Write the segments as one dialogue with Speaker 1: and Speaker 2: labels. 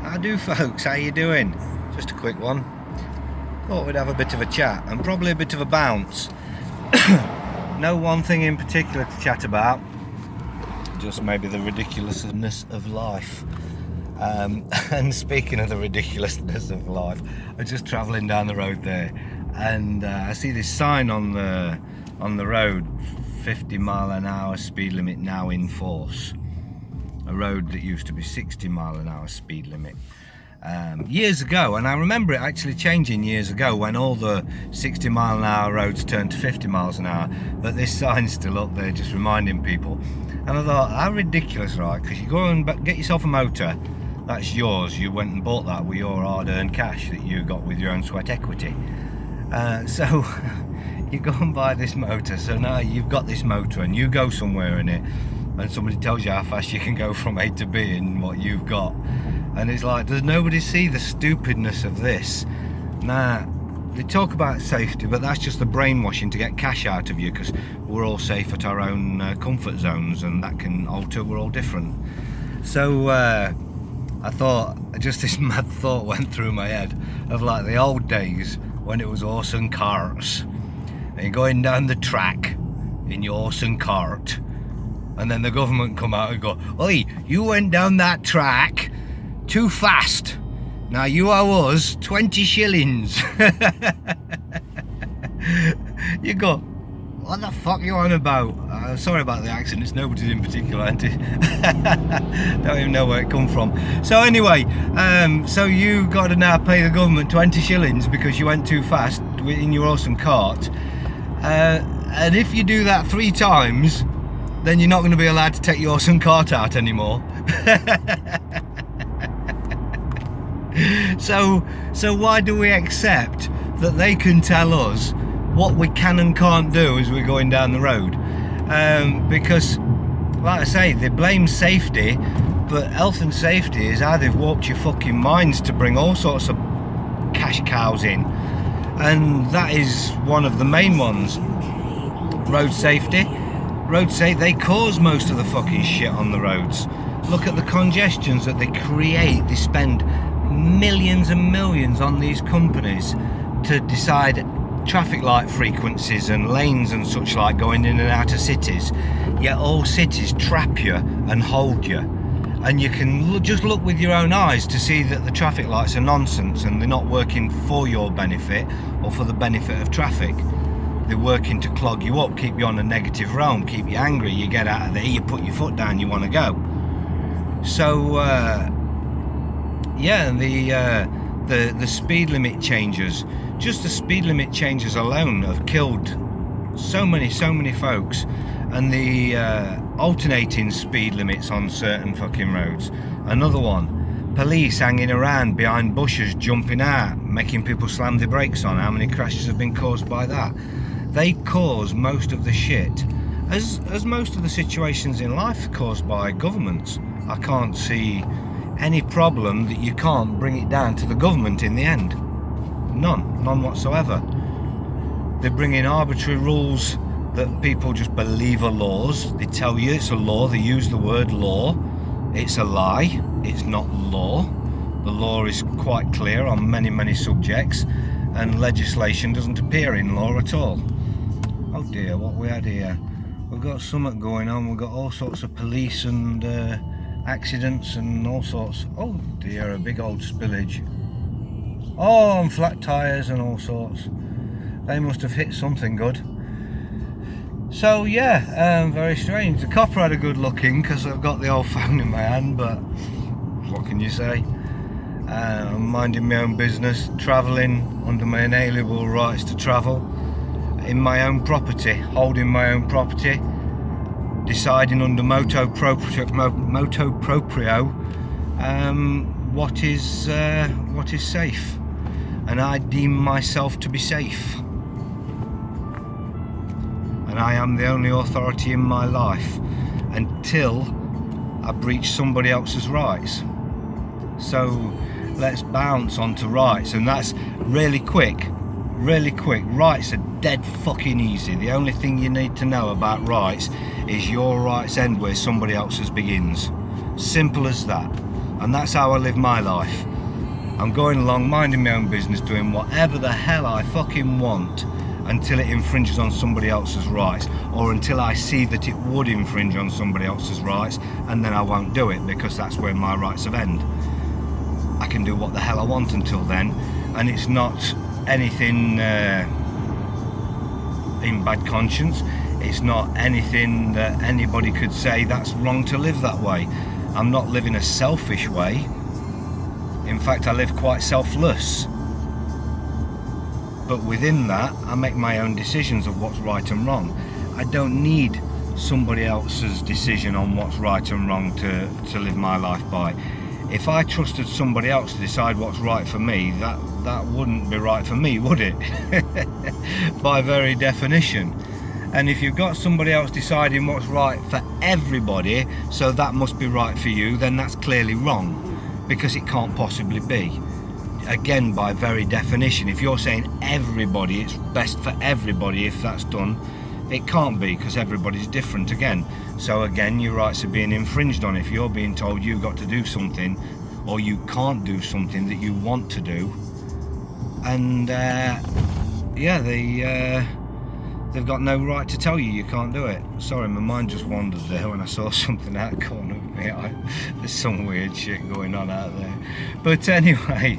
Speaker 1: How do, folks? How you doing? Just a quick one. Thought we'd have a bit of a chat and probably a bit of a bounce. No one thing in particular to chat about, just maybe the ridiculousness of life. And speaking of the ridiculousness of life, I'm just travelling down the road there, and I see this sign on the road: 50 mile an hour speed limit now in force. A road that used to be 60 mile an hour speed limit years ago, and I remember it actually changing years ago when all the 60 mile an hour roads turned to 50 miles an hour, but this sign's still up there just reminding people. And I thought, how ridiculous, right? Because you go and get yourself a motor, that's yours, you went and bought that with your hard-earned cash that you got with your own sweat equity. So you go and buy this motor, so now you've got this motor and you go somewhere in it, and somebody tells you how fast you can go from A to B in what you've got. And it's like, does nobody see the stupidness of this? Nah, they talk about safety, but that's just the brainwashing to get cash out of you, because we're all safe at our own comfort zones, and that can alter, we're all different. So I thought, just this mad thought went through my head of like the old days when it was horse and carts, and you're going down the track in your horse and cart, and then the government come out and go, "Oi, you went down that track too fast. Now you owe us 20 shillings. You go, what the fuck are you on about? Sorry about the accent, it's nobody's in particular. Don't even know where it come from. So anyway, so you got to now pay the government 20 shillings because you went too fast in your awesome cart. And if you do that 3 times, then you're not going to be allowed to take your awesome cart out anymore. So why do we accept that they can tell us what we can and can't do as we're going down the road? Because, like I say, they blame safety, but health and safety is how they've warped your fucking minds to bring all sorts of cash cows in, and that is one of the main ones. Road safety, they cause most of the fucking shit on the roads. Look at the congestions that they create. They spend millions and millions on these companies to decide traffic light frequencies and lanes and such like going in and out of cities, yet all cities trap you and hold you, and you can just look with your own eyes to see that the traffic lights are nonsense and they're not working for your benefit or for the benefit of traffic. They're working to clog you up, keep you on a negative realm, keep you angry. You get out of there, you put your foot down, you want to go. So yeah, the speed limit changes, just the speed limit changes alone have killed so many folks, and the alternating speed limits on certain fucking roads. Another one, police hanging around behind bushes, jumping out, making people slam their brakes on. How many crashes have been caused by that? They cause most of the shit, as most of the situations in life are caused by governments. I can't see any problem that you can't bring it down to the government in the end. None whatsoever. They bring in arbitrary rules that people just believe are laws. They tell you it's a law, they use the word law. It's a lie, it's not law. The law is quite clear on many subjects, and legislation doesn't appear in law at all. Oh dear, what we had here? We've got something going on, we've got all sorts of police and accidents and all sorts. Oh dear, a big old spillage. Oh, and flat tyres and all sorts. They must have hit something good. So yeah, very strange. The copper had a good looking because I've got the old phone in my hand, but what can you say? I'm minding my own business, travelling under my inalienable rights to travel, in my own property, holding my own property, deciding under motu proprio what is safe, and I deem myself to be safe, and I am the only authority in my life until I breach somebody else's rights. So let's bounce onto rights, and that's really quick. Rights are dead fucking easy. The only thing you need to know about rights is your rights end where somebody else's begins. Simple as that. and that's how I live my life. I'm going along, minding my own business, doing whatever the hell I fucking want until it infringes on somebody else's rights, or until I see that it would infringe on somebody else's rights, and then I won't do it, because that's where my rights have end. I can do what the hell I want until then, and it's not anything in bad conscience. It's not anything that anybody could say that's wrong to live that way. I'm not living a selfish way. In fact, I live quite selfless. But within that, I make my own decisions of what's right and wrong. I don't need somebody else's decision on what's right and wrong to live my life by. If I trusted somebody else to decide what's right for me, that wouldn't be right for me, would it? By very definition. And if you've got somebody else deciding what's right for everybody, so that must be right for you, then that's clearly wrong, because it can't possibly be. Again, by very definition, if you're saying everybody, it's best for everybody, if that's done, it can't be, because everybody's different again. So again, your rights are being infringed on if you're being told you've got to do something, or you can't do something that you want to do. And they've got no right to tell you can't do it. Sorry, my mind just wandered there when I saw something out the corner of me. There's some weird shit going on out there. But anyway,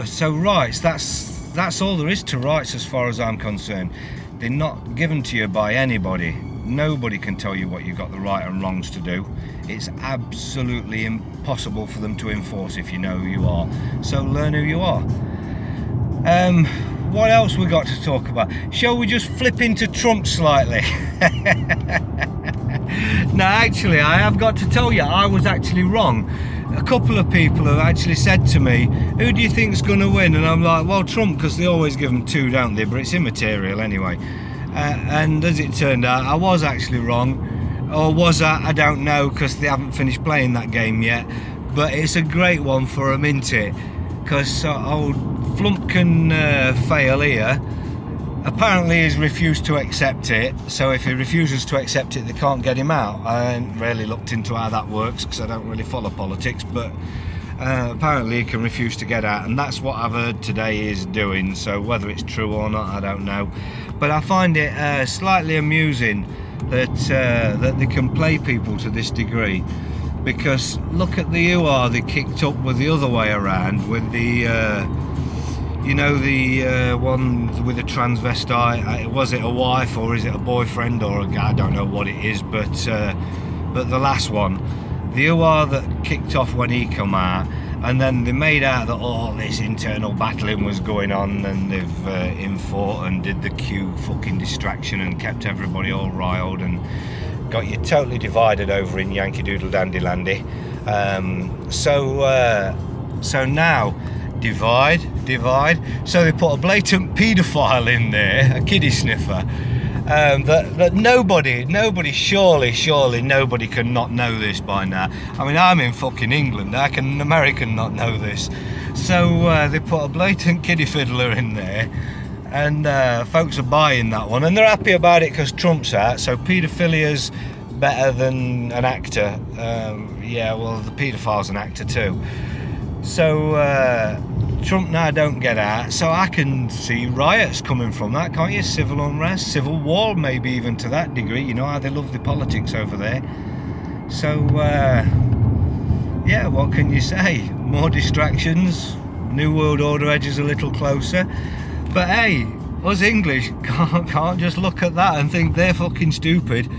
Speaker 1: so rights, that's all there is to rights as far as I'm concerned. They're not given to you by anybody. Nobody can tell you what you've got the right and wrongs to do. It's absolutely impossible for them to enforce if you know who you are. So learn who you are. What else we got to talk about? Shall we just flip into Trump slightly? No, actually, I have got to tell you, I was actually wrong. A couple of people have actually said to me, who do you think's going to win? And I'm like, well, Trump, because they always give them two, don't they? But it's immaterial anyway. And as it turned out, I was actually wrong. Or was I? I don't know, because they haven't finished playing that game yet. But it's a great one for them, isn't it? Because old Flumpkin fail here apparently he's refused to accept it. So if he refuses to accept it, they can't get him out. I haven't really looked into how that works, because I don't really follow politics, but apparently he can refuse to get out, and that's what I've heard today is doing. So whether it's true or not, I don't know, but I find it slightly amusing that they can play people to this degree. Because look at the hoo-ha they kicked up with the other way around, with the the one with the transvestite. Was it a wife or is it a boyfriend or a guy? I don't know what it is, but the last one, the hoo-ha that kicked off when he come out, and then they made out that all this internal battling was going on, and they've fought and did the Q fucking distraction and kept everybody all riled and got you totally divided over in Yankee Doodle Dandy Landy. So now divide. So they put a blatant paedophile in there, a kiddie sniffer. That nobody, surely nobody can not know this by now. I mean, I'm in fucking England. How can an American not know this? So they put a blatant kiddie fiddler in there, and folks are buying that one, and they're happy about it because Trump's out. So paedophilia's better than an actor. Well, the paedophile's an actor too. So Trump now don't get out, so I can see riots coming from that, can't you? Civil unrest, civil war, maybe even to that degree. You know how they love the politics over there. So what can you say? More distractions, New World Order edges a little closer. But hey, us English can't just look at that and think they're fucking stupid,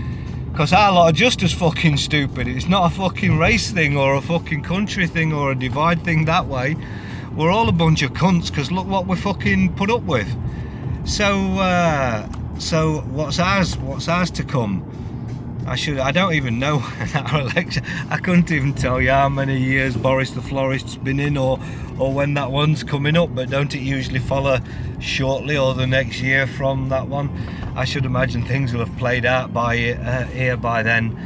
Speaker 1: because our lot are just as fucking stupid. It's not a fucking race thing or a fucking country thing or a divide thing that way. We're all a bunch of cunts, because look what we're fucking put up with. So what's ours? What's ours to come? I don't even know our election. I couldn't even tell you how many years Boris the Florist's been in, or when that one's coming up. But don't it usually follow shortly or the next year from that one? I should imagine things will have played out here by then.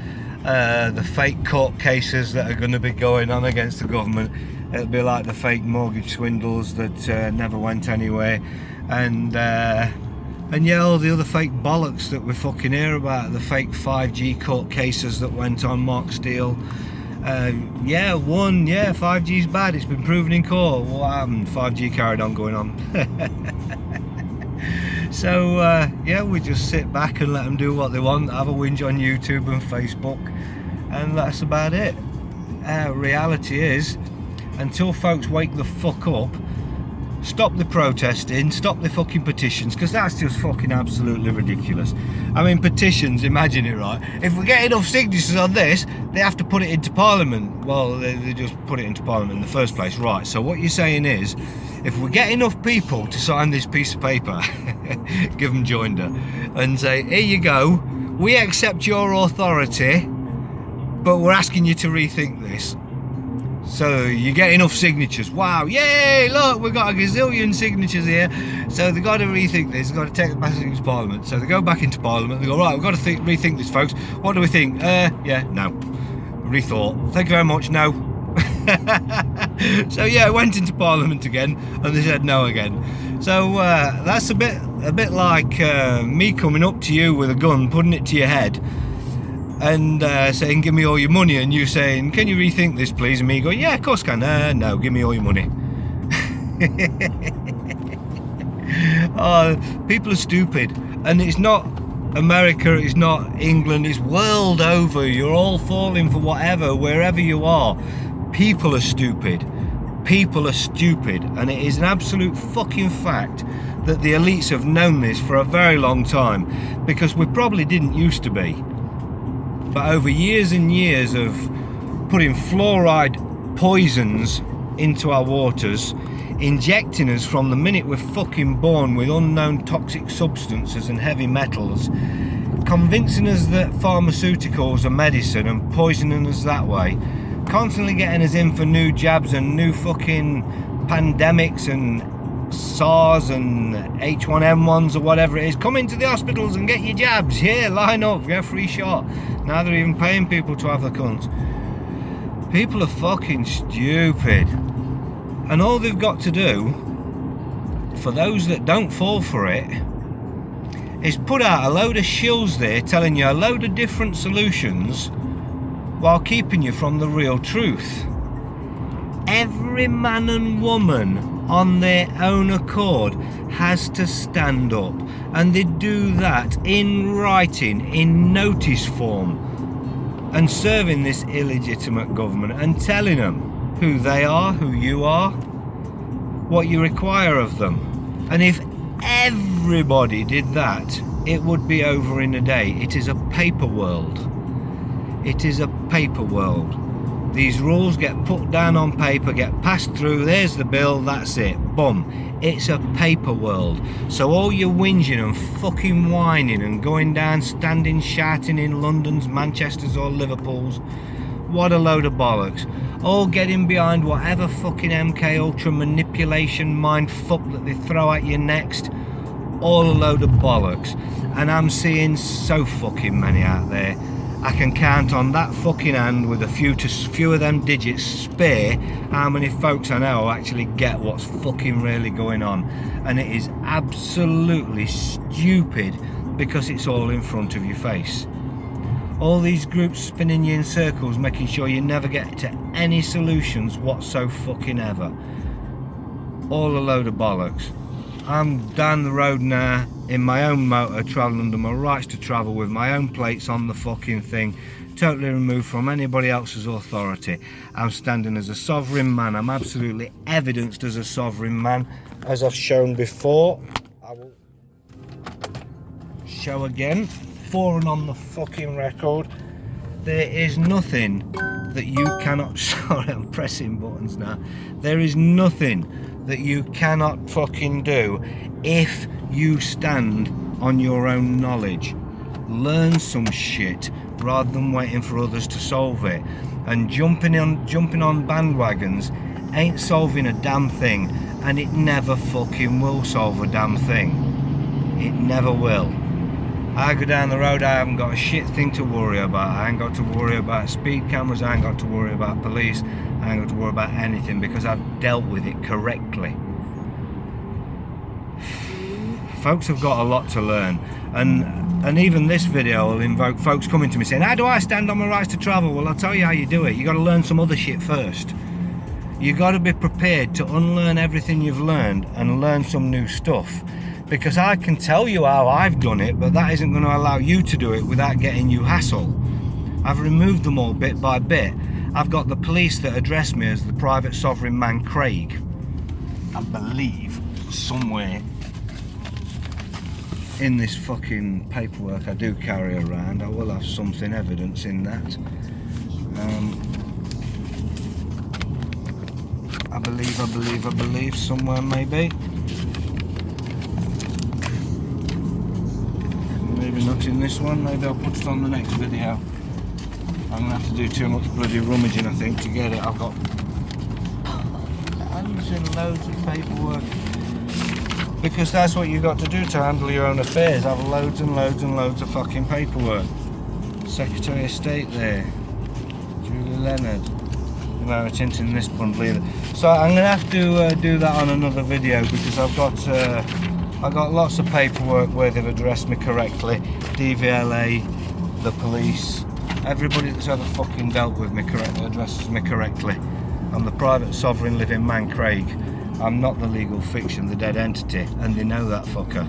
Speaker 1: The fake court cases that are going to be going on against the government, it'll be like the fake mortgage swindles that never went anywhere, and all the other fake bollocks that we fucking hear about, the fake 5G court cases that went on Mark Steele, Yeah, 5G's bad, it's been proven in court. What happened? 5G carried on going on. So yeah, we just sit back and let them do what they want, have a whinge on YouTube and Facebook, and that's about it. Reality is, until folks wake the fuck up, stop the protesting, stop the fucking petitions, because that's just fucking absolutely ridiculous. I mean, petitions, imagine it, right? If we get enough signatures on this, they have to put it into Parliament. Well, they just put it into Parliament in the first place, right? So what you're saying is, if we get enough people to sign this piece of paper, give them joinder, and say, here you go, we accept your authority, but we're asking you to rethink this. So you get enough signatures. Wow, yay, look, we've got a gazillion signatures here. So they've got to rethink this, they've got to take it back into Parliament. So they go back into Parliament, they go, right, we've got to rethink this, folks. What do we think? Yeah, no. Rethought. Thank you very much, no. So yeah, it went into Parliament again, and they said no again. So that's a bit like me coming up to you with a gun, putting it to your head, and saying, give me all your money, and you saying, can you rethink this please, and me going, yeah, of course I can. No, give me all your money. Oh, people are stupid, and it's not America, it's not England, it's world over. You're all falling for whatever, wherever you are. People are stupid. People are stupid, and it is an absolute fucking fact that the elites have known this for a very long time, because we probably didn't used to be. But over years and years of putting fluoride poisons into our waters, injecting us from the minute we're fucking born with unknown toxic substances and heavy metals, convincing us that pharmaceuticals are medicine and poisoning us that way, constantly getting us in for new jabs and new fucking pandemics and SARS and H1N1s or whatever it is. Come into the hospitals and get your jabs. Here, line up, get a free shot. Now they're even paying people to have the cunts. People are fucking stupid. And all they've got to do, for those that don't fall for it, is put out a load of shills there telling you a load of different solutions while keeping you from the real truth. Every man and woman on their own accord has to stand up, and they do that in writing, in notice form, and serving this illegitimate government and telling them who they are, who you are, what you require of them. And if everybody did that, it would be over in a day. It is a paper world. It is a paper world. These rules get put down on paper, get passed through, there's the bill, that's it, boom. It's a paper world. So all your whinging and fucking whining and going down, standing, shouting in London's, Manchester's or Liverpool's, what a load of bollocks. All getting behind whatever fucking MK Ultra manipulation mind fuck that they throw at you next, all a load of bollocks. And I'm seeing so fucking many out there. I can count on that fucking hand with a few of them digits spare how many folks I know actually get what's fucking really going on. And it is absolutely stupid because it's all in front of your face. All these groups spinning you in circles, making sure you never get to any solutions whatsoever. All a load of bollocks. I'm down the road now in my own motor, travelling under my rights to travel with my own plates on the fucking thing, totally removed from anybody else's authority. I'm standing as a sovereign man. I'm absolutely evidenced as a sovereign man, as I've shown before. I will show again, for and on the fucking record. There is nothing that you cannot, sorry, I'm pressing buttons now. There is nothing that you cannot fucking do if you stand on your own knowledge. Learn some shit rather than waiting for others to solve it. And jumping on bandwagons ain't solving a damn thing, and it never fucking will solve a damn thing. It never will. I go down the road, I haven't got a shit thing to worry about. I ain't got to worry about speed cameras, I ain't got to worry about police, I ain't got to worry about anything because I've dealt with it correctly. Folks have got a lot to learn, and even this video will invoke folks coming to me saying, how do I stand on my rights to travel? Well, I'll tell you how you do it. You got to learn some other shit first. You got to be prepared to unlearn everything you've learned and learn some new stuff, because I can tell you how I've done it, but that isn't going to allow you to do it without getting you hassle. I've removed them all bit by bit. I've got the police that address me as the private sovereign man Craig. I believe somewhere in this fucking paperwork I do carry around, I will have something, evidence in that. I believe somewhere, maybe. Maybe not in this one, maybe I'll put it on the next video. I'm gonna have to do too much bloody rummaging, I think, to get it. I've got hundreds and loads of paperwork, because that's what you've got to do to handle your own affairs. Have loads and loads and loads of fucking paperwork. Secretary of State there, Julie Leonard. No, it's in this bundle either. So I'm gonna have to do that on another video, because I've got lots of paperwork where they've addressed me correctly. DVLA, the police, everybody that's ever fucking dealt with me correctly addresses me correctly. I'm the private sovereign living man Craig. I'm not the legal fiction, the dead entity, and they know that, fucker.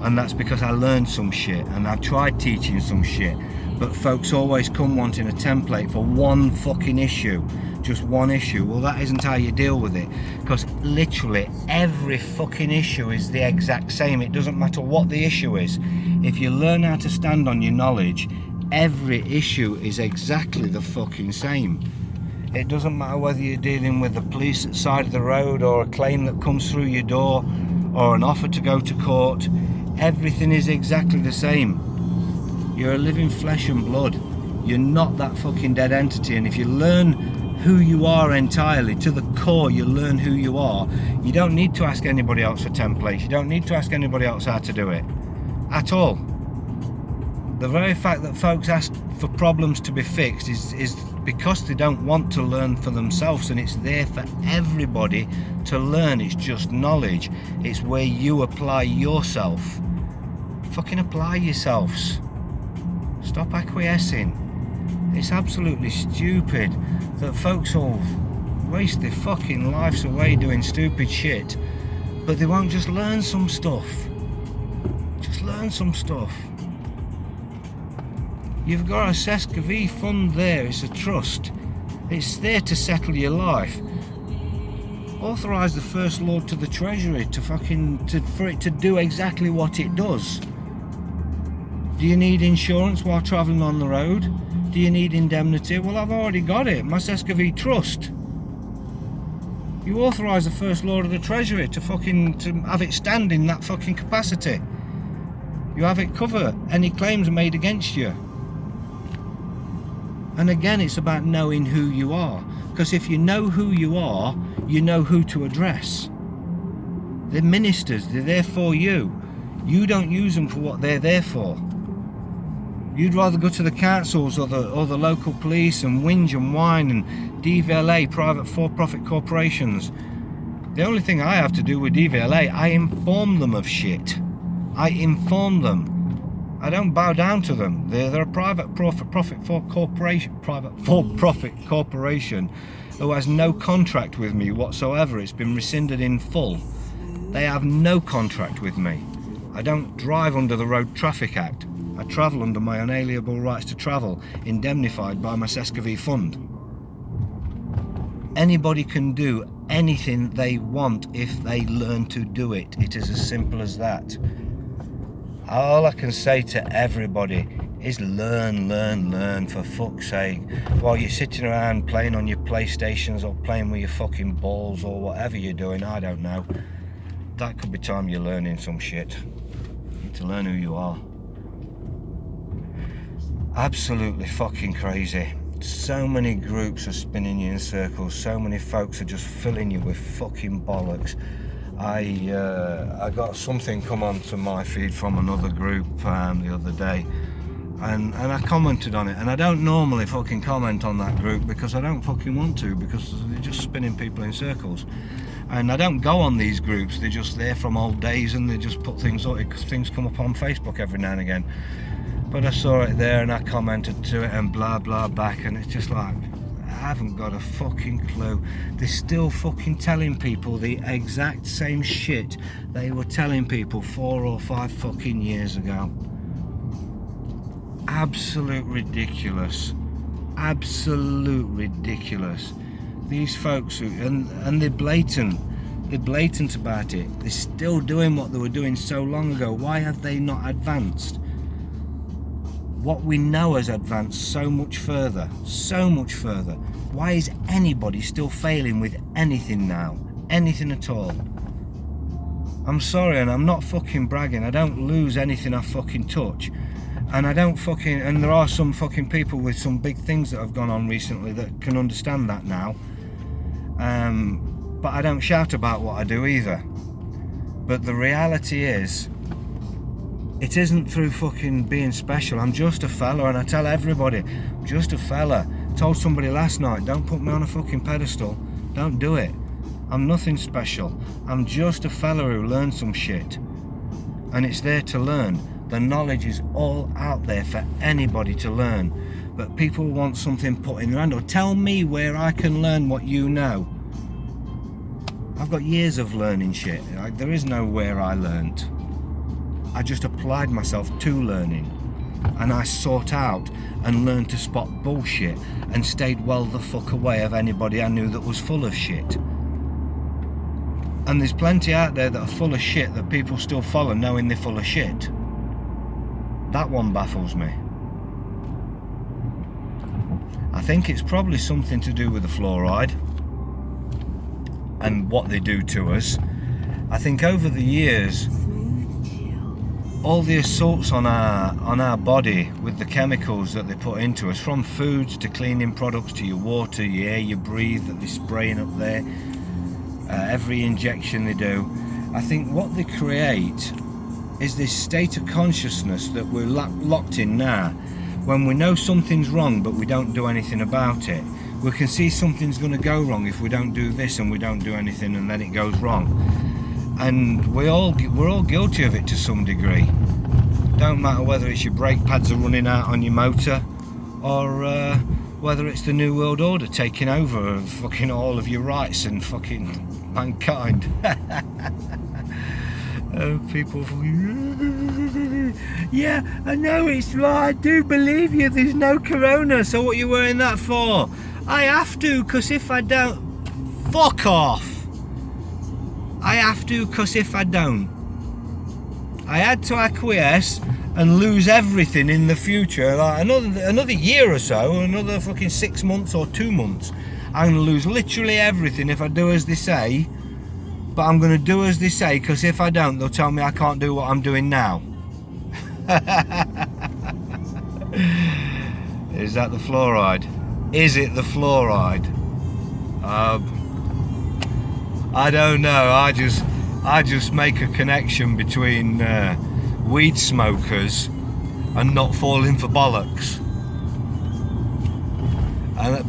Speaker 1: And that's because I learned some shit, and I've tried teaching some shit, but folks always come wanting a template for one fucking issue, just one issue. Well, that isn't how you deal with it, because literally every fucking issue is the exact same. It doesn't matter what the issue is. If you learn how to stand on your knowledge, every issue is exactly the fucking same. It doesn't matter whether you're dealing with the police at the side of the road, or a claim that comes through your door, or an offer to go to court. Everything is exactly the same. You're a living flesh and blood. You're not that fucking dead entity, and if you learn who you are entirely, to the core, you learn who you are, you don't need to ask anybody else for templates. You don't need to ask anybody else how to do it. At all. The very fact that folks ask for problems to be fixed is because they don't want to learn for themselves, and it's there for everybody to learn. It's just knowledge. It's where you apply yourself. Fucking apply yourselves. Stop acquiescing. It's absolutely stupid that folks all waste their fucking lives away doing stupid shit, but they won't just learn some stuff. Just learn some stuff. You've got a Sescavie fund there, it's a trust. It's there to settle your life. Authorise the First Lord to the Treasury for it to do exactly what it does. Do you need insurance while travelling on the road? Do you need indemnity? Well, I've already got it, my Sescavie trust. You authorise the First Lord of the Treasury to have it stand in that fucking capacity. You have it cover any claims made against you. And again, it's about knowing who you are, because if you know who you are, you know who to address. They're ministers, they're there for you. You don't use them for what they're there for. You'd rather go to the councils or the local police and whinge and whine and DVLA, private for-profit corporations. The only thing I have to do with DVLA, I inform them of shit. I inform them. I don't bow down to them. They're a private for-profit corporation who has no contract with me whatsoever. It's been rescinded in full. They have no contract with me. I don't drive under the Road Traffic Act. I travel under my unalienable rights to travel, indemnified by my Sescavie fund. Anybody can do anything they want if they learn to do it. It is as simple as that. All I can say to everybody is learn, for fuck's sake. While you're sitting around playing on your PlayStations or playing with your fucking balls or whatever you're doing, I don't know. That could be time you're learning some shit. You need to learn who you are. Absolutely fucking crazy. So many groups are spinning you in circles. So many folks are just filling you with fucking bollocks. I got something come onto my feed from another group the other day, and I commented on it, and I don't normally fucking comment on that group because I don't fucking want to, because they're just spinning people in circles. And I don't go on these groups, they're just there from old days, and they just put things up, because things come up on Facebook every now and again. But I saw it there and I commented to it and blah blah back, and it's just like, I haven't got a fucking clue. They're still fucking telling people the exact same shit they were telling people 4 or 5 fucking years ago. Absolute ridiculous. Absolute ridiculous. These folks who, and they're blatant about it. They're still doing what they were doing so long ago. Why have they not advanced? What we know has advanced so much further. Why is anybody still failing with anything now? Anything at all? I'm sorry, and I'm not fucking bragging. I don't lose anything I fucking touch. And I don't fucking, and there are some fucking people with some big things that have gone on recently that can understand that now. But I don't shout about what I do either. But the reality is, it isn't through fucking being special. I'm just a fella, and I tell everybody, just a fella. I told somebody last night, don't put me on a fucking pedestal. Don't do it. I'm nothing special. I'm just a fella who learned some shit. And it's there to learn. The knowledge is all out there for anybody to learn. But people want something put in their hand, or tell me where I can learn what you know. I've got years of learning shit. Like, there is nowhere I learned. I just applied myself to learning, and I sought out and learned to spot bullshit and stayed well the fuck away of anybody I knew that was full of shit. And there's plenty out there that are full of shit that people still follow knowing they're full of shit. That one baffles me. I think it's probably something to do with the fluoride and what they do to us. I think over the years, all the assaults on our body with the chemicals that they put into us, from foods to cleaning products to your water, your air you breathe that they're spraying up there, every injection they do, I think what they create is this state of consciousness that we're locked in now. When we know something's wrong but we don't do anything about it, we can see something's going to go wrong if we don't do this and we don't do anything, and then it goes wrong. And we're all guilty of it to some degree. Don't matter whether it's your brake pads are running out on your motor, or whether it's the New World Order taking over of fucking all of your rights and fucking mankind. People, yeah, I know it's right, I do believe you, there's no corona, so what are you wearing that for? I have to, because if I don't, fuck off. I have to, because if I don't, I had to acquiesce and lose everything in the future, like another year or so, another fucking 6 months or 2 months. I'm going to lose literally everything if I do as they say. But I'm going to do as they say, because if I don't, they'll tell me I can't do what I'm doing now. Is that the fluoride? Is it the fluoride? I don't know. I just make a connection between weed smokers and not falling for bollocks.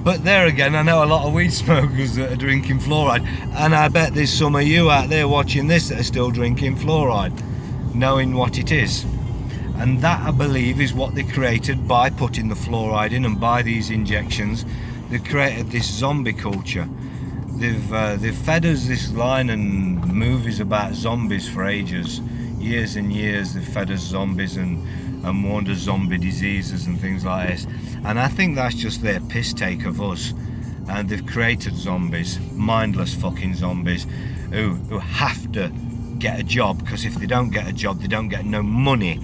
Speaker 1: But there again, I know a lot of weed smokers that are drinking fluoride, and I bet there's some of you out there watching this that are still drinking fluoride, knowing what it is. And that, I believe, is what they created by putting the fluoride in, and by these injections. They've created this zombie culture. They've fed us this line and movies about zombies for ages, years and years. They've fed us zombies and warned us zombie diseases and things like this. And I think that's just their piss take of us. And they've created zombies, mindless fucking zombies, who have to get a job, because if they don't get a job, they don't get no money.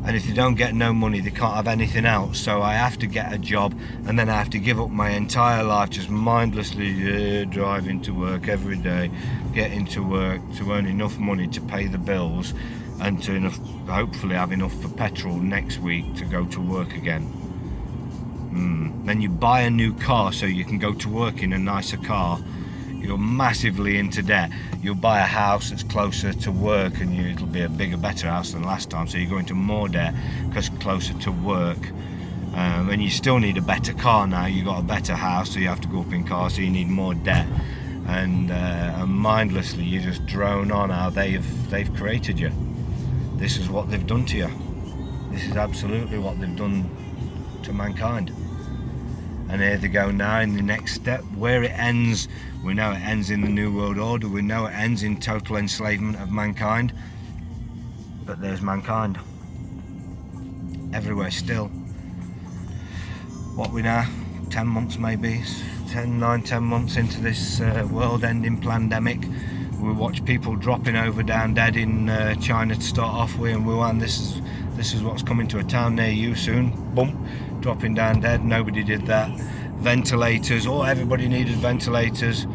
Speaker 1: And if they don't get no money, they can't have anything else. So I have to get a job, and then I have to give up my entire life just mindlessly driving to work every day, getting to work to earn enough money to pay the bills, and to hopefully have enough for petrol next week to go to work again. Then you buy a new car so you can go to work in a nicer car. you're massively into debt. You'll buy a house that's closer to work, and it'll be a bigger, better house than last time, so you go into more debt because closer to work. And you still need a better car now. You got a better house, so you have to go up in cars, so you need more debt. And mindlessly you just drone on how they've created you. This is what they've done to you. This is absolutely what they've done to mankind. And here they go now in the next step. Where it ends, we know it ends in the New World Order. We know it ends in total enslavement of mankind. But there's mankind everywhere still. What we now, 10 months maybe, 10 months into this world-ending pandemic. We watch people dropping over down dead in China to start off with, and Wuhan. This is what's coming to a town near you soon. Bump, dropping down dead. Nobody did that. Ventilators. Oh, everybody needed ventilators.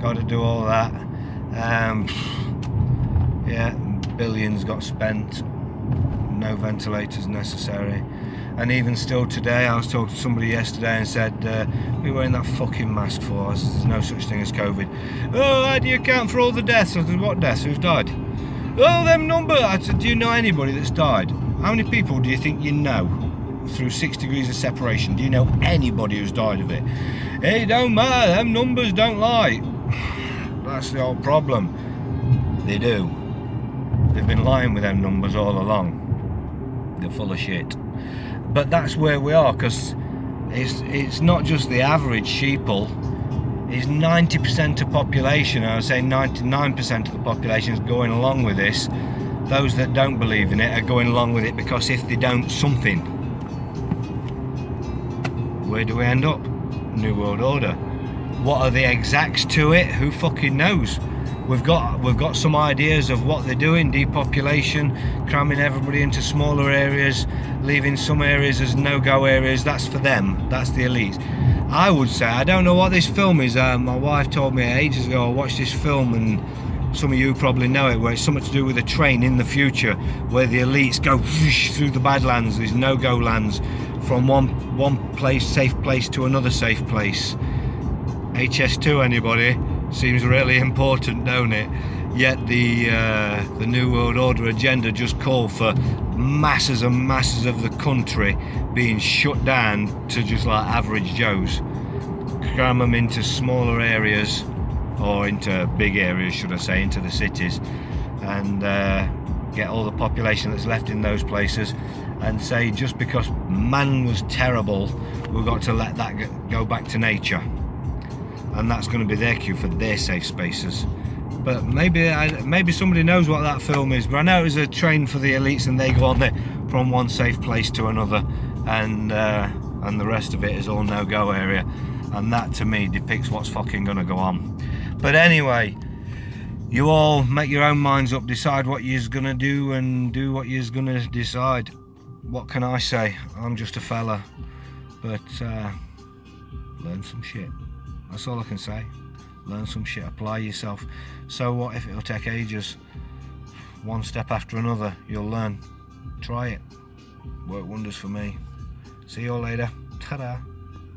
Speaker 1: Got to do all that. Yeah, billions got spent. No ventilators necessary. And even still today, I was talking to somebody yesterday and said, we're wearing that fucking mask for us. There's no such thing as COVID. Oh, how do you account for all the deaths? I said, what deaths? Who's died? Oh, them numbers. I said, do you know anybody that's died? How many people do you think you know through 6 degrees of separation? Do you know anybody who's died of it? It don't matter, them numbers don't lie. That's the whole problem. They do. They've been lying with them numbers all along. They're full of shit. But that's where we are, because it's not just the average sheeple. It's 90% of population. I would say 99% of the population is going along with this. Those that don't believe in it are going along with it because if they don't, something. Where do we end up? New World Order. What are the exacts to it? Who fucking knows? We've got some ideas of what they're doing. Depopulation, cramming everybody into smaller areas, leaving some areas as no-go areas. That's for them. That's the elites. I would say, I don't know what this film is. My wife told me ages ago, I watched this film, and some of you probably know it, where it's something to do with a train in the future, where the elites go whoosh through the badlands, these no-go lands, from one place, safe place, to another safe place. HS2, anybody? Seems really important, don't it? Yet the New World Order agenda just called for masses and masses of the country being shut down to just like average Joes. Cram them into smaller areas, or into big areas should I say, into the cities, and get all the population that's left in those places, and say just because man was terrible, we've got to let that go back to nature. And that's going to be their cue for their safe spaces. But maybe somebody knows what that film is. But I know it was a train for the elites, and they go on there from one safe place to another, and the rest of it is all no-go area. And that to me depicts what's fucking going to go on. But anyway, you all make your own minds up, decide what you're going to do, and do what you're going to decide. What can I say? I'm just a fella. But learn some shit. That's all I can say. Learn some shit, apply yourself. So what if it'll take ages? One step after another, you'll learn. Try it. Work wonders for me. See you all later. Ta-da.